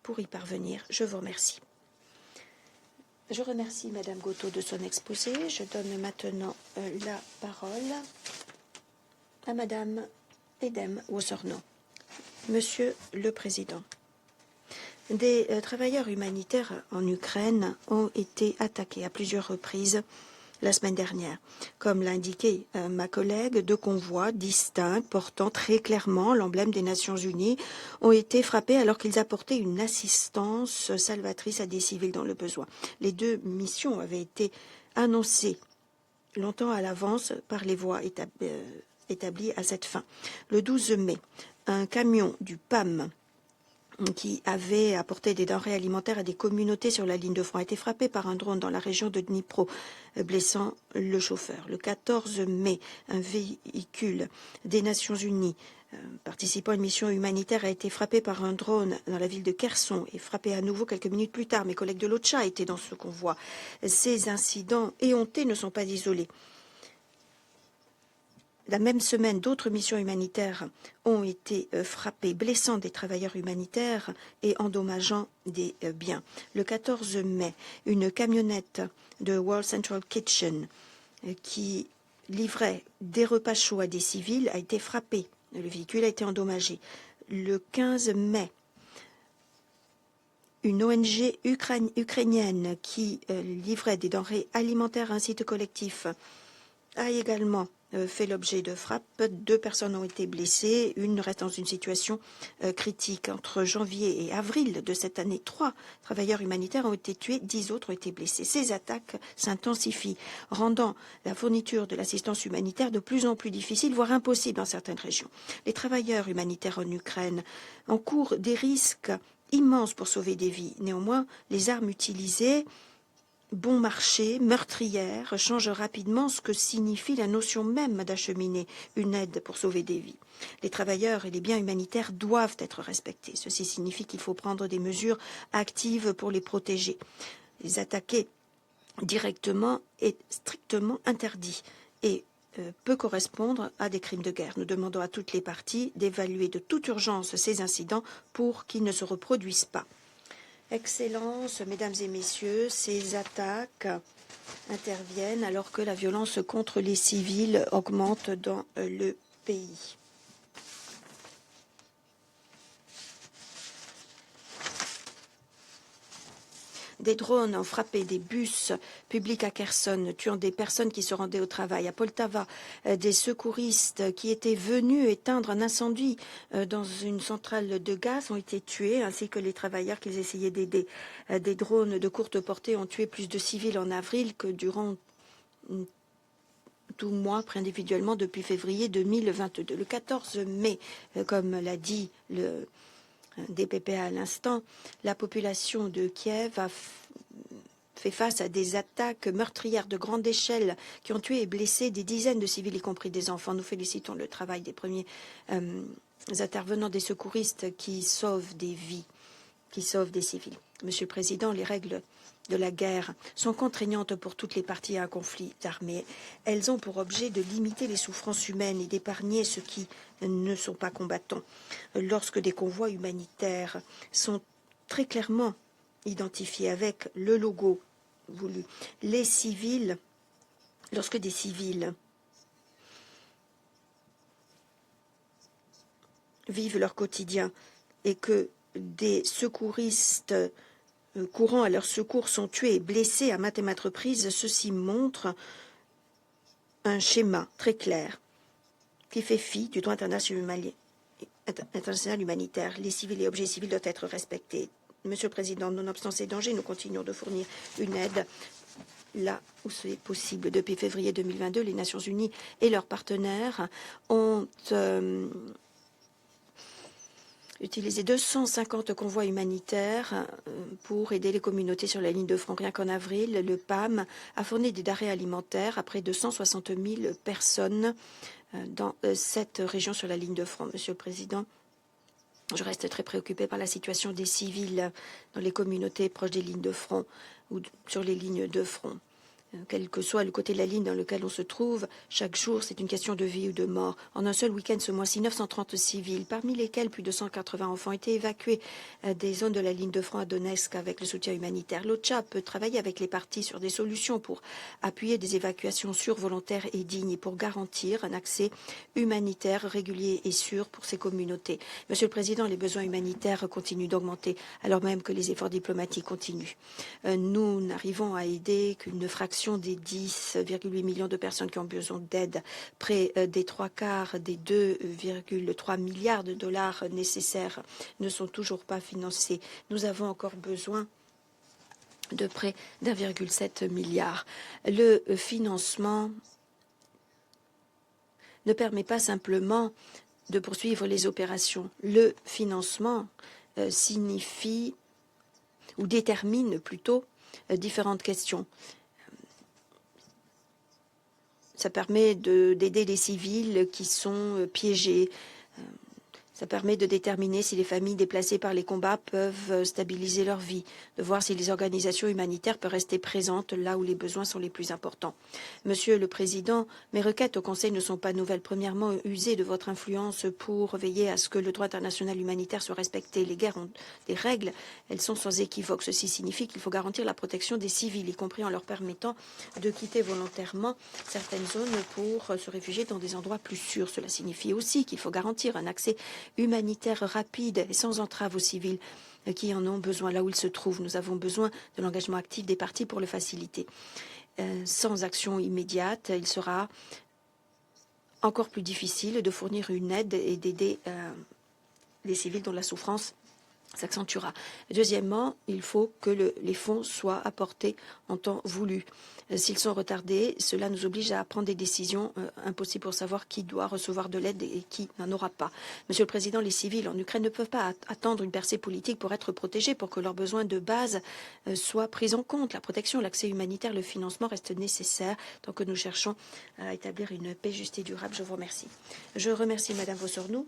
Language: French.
pour y parvenir. Je vous remercie. Je remercie Madame Gotto de son exposé. Je donne maintenant la parole à Madame Edem Wosorno. Monsieur le Président, des travailleurs humanitaires en Ukraine ont été attaqués à plusieurs reprises la semaine dernière. Comme l'a indiqué ma collègue, deux convois distincts portant très clairement l'emblème des Nations Unies ont été frappés alors qu'ils apportaient une assistance salvatrice à des civils dans le besoin. Les deux missions avaient été annoncées longtemps à l'avance par les voies établies à cette fin. Le 12 mai, un camion du PAM qui avait apporté des denrées alimentaires à des communautés sur la ligne de front a été frappé par un drone dans la région de Dnipro, blessant le chauffeur. Le 14 mai, un véhicule des Nations Unies participant à une mission humanitaire a été frappé par un drone dans la ville de Kherson et frappé à nouveau quelques minutes plus tard. Mes collègues de l'OCHA étaient dans ce convoi. Ces incidents éhontés ne sont pas isolés. La même semaine, d'autres missions humanitaires ont été frappées, blessant des travailleurs humanitaires et endommageant des biens. Le 14 mai, une camionnette de World Central Kitchen qui livrait des repas chauds à des civils a été frappée. Le véhicule a été endommagé. Le 15 mai, une ONG ukrainienne qui livrait des denrées alimentaires à un site collectif a également fait l'objet de frappes. 2 personnes ont été blessées, une reste dans une situation critique. Entre janvier et avril de cette année, 3 travailleurs humanitaires ont été tués, 10 autres ont été blessés. Ces attaques s'intensifient, rendant la fourniture de l'assistance humanitaire de plus en plus difficile, voire impossible dans certaines régions. Les travailleurs humanitaires en Ukraine encourent des risques immenses pour sauver des vies. Néanmoins, les armes utilisées bon marché, meurtrière, change rapidement ce que signifie la notion même d'acheminer une aide pour sauver des vies. Les travailleurs et les biens humanitaires doivent être respectés. Ceci signifie qu'il faut prendre des mesures actives pour les protéger. Les attaquer directement est strictement interdit et peut correspondre à des crimes de guerre. Nous demandons à toutes les parties d'évaluer de toute urgence ces incidents pour qu'ils ne se reproduisent pas. Excellences, Mesdames et Messieurs, ces attaques interviennent alors que la violence contre les civils augmente dans le pays. Des drones ont frappé des bus publics à Kherson, tuant des personnes qui se rendaient au travail. À Poltava, des secouristes qui étaient venus éteindre un incendie dans une centrale de gaz ont été tués, ainsi que les travailleurs qu'ils essayaient d'aider. Des drones de courte portée ont tué plus de civils en avril que durant tout mois, pris individuellement depuis février 2022. Le 14 mai, comme l'a dit le DPPA à l'instant, la population de Kiev a fait face à des attaques meurtrières de grande échelle qui ont tué et blessé des dizaines de civils, y compris des enfants. Nous félicitons le travail des premiers intervenants, des secouristes qui sauvent des vies, qui sauvent des civils. Monsieur le Président, les règles de la guerre sont contraignantes pour toutes les parties à un conflit armé. Elles ont pour objet de limiter les souffrances humaines et d'épargner ceux qui ne sont pas combattants. Lorsque des convois humanitaires sont très clairement identifiés avec le logo voulu, les civils, lorsque des civils vivent leur quotidien et que des secouristes courant à leur secours sont tués et blessés à maintes et maintes reprises, ceci montre un schéma très clair qui fait fi du droit international humanitaire. Les civils et objets civils doivent être respectés. Monsieur le Président, nonobstant ces dangers, nous continuons de fournir une aide là où c'est possible. Depuis février 2022, les Nations Unies et leurs partenaires ont utilisé 250 convois humanitaires pour aider les communautés sur la ligne de front. Rien qu'en avril, le PAM a fourni des denrées alimentaires à près de 160 000 personnes dans cette région sur la ligne de front. Monsieur le Président, je reste très préoccupée par la situation des civils dans les communautés proches des lignes de front ou sur les lignes de front. quel que soit le côté de la ligne dans lequel on se trouve, chaque jour, c'est une question de vie ou de mort. En un seul week-end ce mois-ci, 930 civils, parmi lesquels plus de 180 enfants, ont été évacués des zones de la ligne de front à Donetsk avec le soutien humanitaire. L'OCHA peut travailler avec les parties sur des solutions pour appuyer des évacuations sûres, volontaires et dignes et pour garantir un accès humanitaire régulier et sûr pour ces communautés. Monsieur le Président, les besoins humanitaires continuent d'augmenter alors même que les efforts diplomatiques continuent. Nous n'arrivons à aider qu'une fraction des 10,8 millions de personnes qui ont besoin d'aide. Près des 3/4 des 2,3 milliards de dollars nécessaires ne sont toujours pas financés. Nous avons encore besoin de près d'1,7 milliard. Le financement ne permet pas simplement de poursuivre les opérations. Le financement signifie ou détermine plutôt différentes questions. Ça permet d'aider les civils qui sont piégés. Ça permet de déterminer si les familles déplacées par les combats peuvent stabiliser leur vie, de voir si les organisations humanitaires peuvent rester présentes là où les besoins sont les plus importants. Monsieur le Président, mes requêtes au Conseil ne sont pas nouvelles. Premièrement, user de votre influence pour veiller à ce que le droit international humanitaire soit respecté. Les guerres ont des règles, elles sont sans équivoque. Ceci signifie qu'il faut garantir la protection des civils, y compris en leur permettant de quitter volontairement certaines zones pour se réfugier dans des endroits plus sûrs. Cela signifie aussi qu'il faut garantir un accès humanitaire rapide et sans entrave aux civils qui en ont besoin là où ils se trouvent. Nous avons besoin de l'engagement actif des parties pour le faciliter. Sans action immédiate, il sera encore plus difficile de fournir une aide et d'aider les civils dont la souffrance s'accentuera. Deuxièmement, il faut que les fonds soient apportés en temps voulu. S'ils sont retardés, cela nous oblige à prendre des décisions impossibles pour savoir qui doit recevoir de l'aide et qui n'en aura pas. Monsieur le Président, les civils en Ukraine ne peuvent pas attendre une percée politique pour être protégés, pour que leurs besoins de base soient pris en compte. La protection, l'accès humanitaire, le financement restent nécessaires tant que nous cherchons à établir une paix juste et durable. Je vous remercie. Je remercie Madame Vossornou.